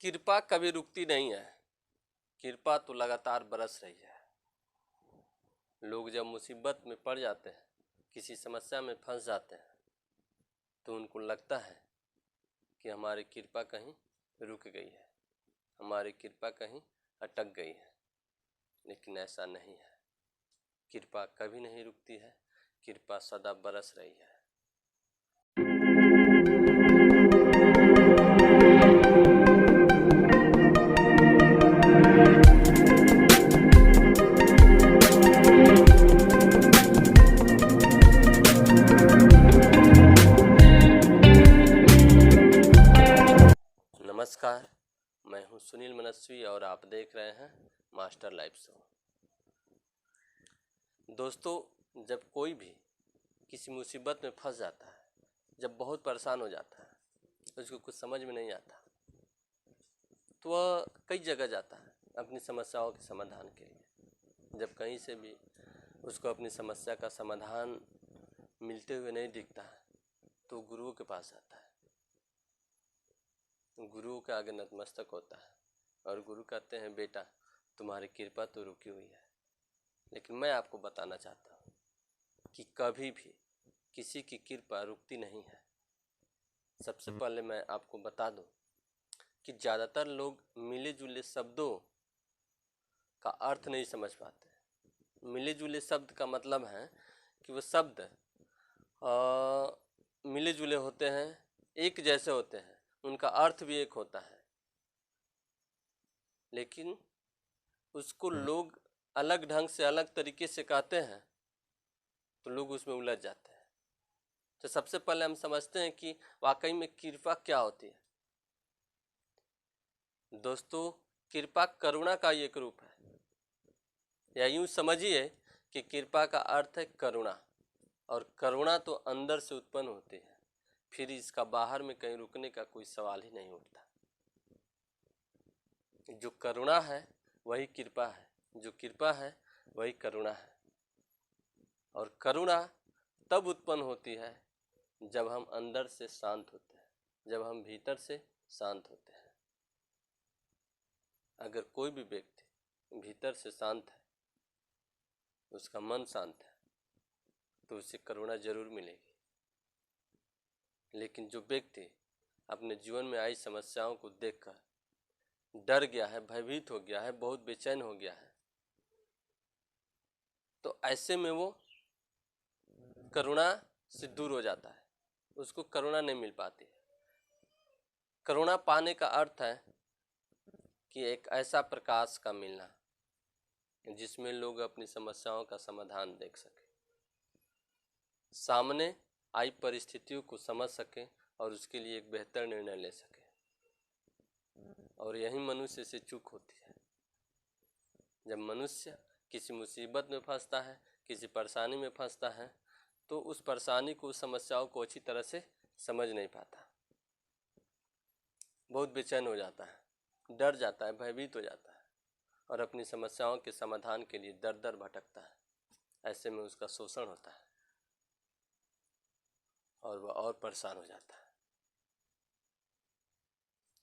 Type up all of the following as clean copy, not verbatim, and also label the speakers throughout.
Speaker 1: कृपा कभी रुकती नहीं है। कृपा तो लगातार बरस रही है। लोग जब मुसीबत में पड़ जाते हैं, किसी समस्या में फंस जाते हैं, तो उनको लगता है कि हमारी कृपा कहीं रुक गई है, हमारी कृपा कहीं अटक गई है। लेकिन ऐसा नहीं है। कृपा कभी नहीं रुकती है, कृपा सदा बरस रही है। नमस्कार, मैं हूं सुनील मनस्वी और आप देख रहे हैं मास्टर लाइफ शो। दोस्तों, जब कोई भी किसी मुसीबत में फंस जाता है, जब बहुत परेशान हो जाता है, उसको कुछ समझ में नहीं आता, तो वह कई जगह जाता है अपनी समस्याओं के समाधान के लिए। जब कहीं से भी उसको अपनी समस्या का समाधान मिलते हुए नहीं दिखता है, तो गुरुओं के पास आता है। गुरुओं के आगे नतमस्तक होता है और गुरु कहते हैं, बेटा तुम्हारी कृपा तो रुकी हुई है। लेकिन मैं आपको बताना चाहता हूँ कि कभी भी किसी की कृपा रुकती नहीं है। सबसे पहले मैं आपको बता दूं कि ज़्यादातर लोग मिले जुले शब्दों का अर्थ नहीं समझ पाते। मिले जुले शब्द का मतलब है कि वो शब्द मिले जुले होते हैं, एक जैसे होते हैं, उनका अर्थ भी एक होता है, लेकिन उसको लोग अलग ढंग से अलग तरीके से कहते हैं, तो लोग उसमें उलझ जाते हैं। तो सबसे पहले हम समझते हैं कि वाकई में कृपा क्या होती है। दोस्तों, कृपा करुणा का एक रूप है, या यूं समझिए कि कृपा का अर्थ है करुणा, और करुणा तो अंदर से उत्पन्न होती है, फिर इसका बाहर में कहीं रुकने का कोई सवाल ही नहीं उठता। जो करुणा है वही कृपा है, जो कृपा है वही करुणा है। और करुणा तब उत्पन्न होती है जब हम अंदर से शांत होते हैं, जब हम भीतर से शांत होते हैं। अगर कोई भी व्यक्ति भीतर से शांत है, उसका मन शांत है, तो उसे करुणा जरूर मिलेगी। लेकिन जो व्यक्ति अपने जीवन में आई समस्याओं को देखकर डर गया है, भयभीत हो गया है, बहुत बेचैन हो गया है, तो ऐसे में वो करुणा से दूर हो जाता है, उसको करुणा नहीं मिल पाती। करुणा पाने का अर्थ है कि एक ऐसा प्रकाश का मिलना जिसमें लोग अपनी समस्याओं का समाधान देख सके, सामने आई परिस्थितियों को समझ सके और उसके लिए एक बेहतर निर्णय ले सके। और यही मनुष्य से चूक होती है। जब मनुष्य किसी मुसीबत में फंसता है, किसी परेशानी में फंसता है, तो उस परेशानी को, उस समस्याओं को अच्छी तरह से समझ नहीं पाता, बहुत बेचैन हो जाता है, डर जाता है, भयभीत हो जाता है और अपनी समस्याओं के समाधान के लिए दर दर भटकता है। ऐसे में उसका शोषण होता है और वह और परेशान हो जाता है।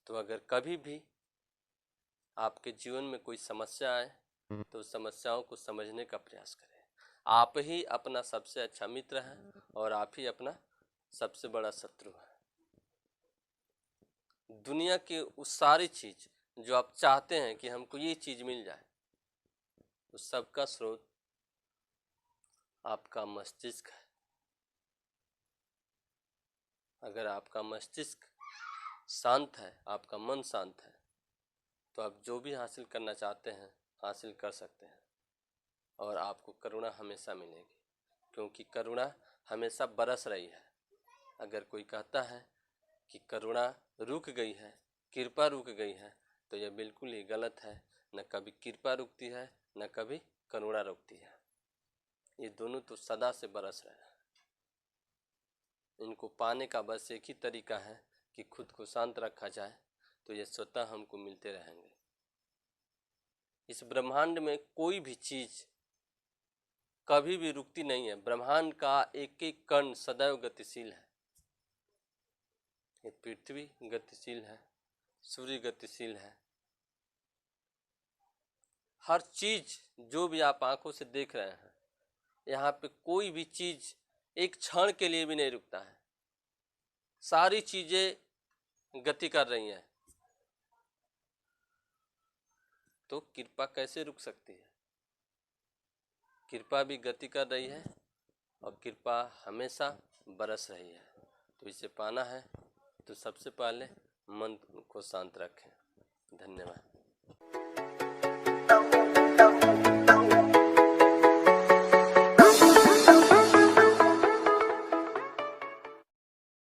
Speaker 1: तो अगर कभी भी आपके जीवन में कोई समस्या आए, तो उस समस्याओं को समझने का प्रयास करें। आप ही अपना सबसे अच्छा मित्र हैं और आप ही अपना सबसे बड़ा शत्रु है। दुनिया की उस सारी चीज जो आप चाहते हैं कि हमको ये चीज मिल जाए, उस सब का स्रोत आपका मस्तिष्क है। अगर आपका मस्तिष्क शांत है, आपका मन शांत है, तो आप जो भी हासिल करना चाहते हैं हासिल कर सकते हैं और आपको करुणा हमेशा मिलेगी, क्योंकि करुणा हमेशा बरस रही है। अगर कोई कहता है कि करुणा रुक गई है, कृपा रुक गई है, तो यह बिल्कुल ही गलत है। न कभी कृपा रुकती है, न कभी करुणा रुकती है। ये दोनों तो सदा से बरस रहे हैं। इनको पाने का बस एक ही तरीका है कि खुद को शांत रखा जाए, तो ये स्वतः हमको मिलते रहेंगे। इस ब्रह्मांड में कोई भी चीज कभी भी रुकती नहीं है। ब्रह्मांड का एक एक कण सदैव गतिशील है। ये पृथ्वी गतिशील है, सूर्य गतिशील है। हर चीज जो भी आप आंखों से देख रहे हैं, यहाँ पे कोई भी चीज एक क्षण के लिए भी नहीं रुकता है। सारी चीजें गति कर रही हैं, तो कृपा कैसे रुक सकती है? कृपा भी गति कर रही है और कृपा हमेशा बरस रही है। तो इसे पाना है तो सबसे पहले मन को शांत रखें।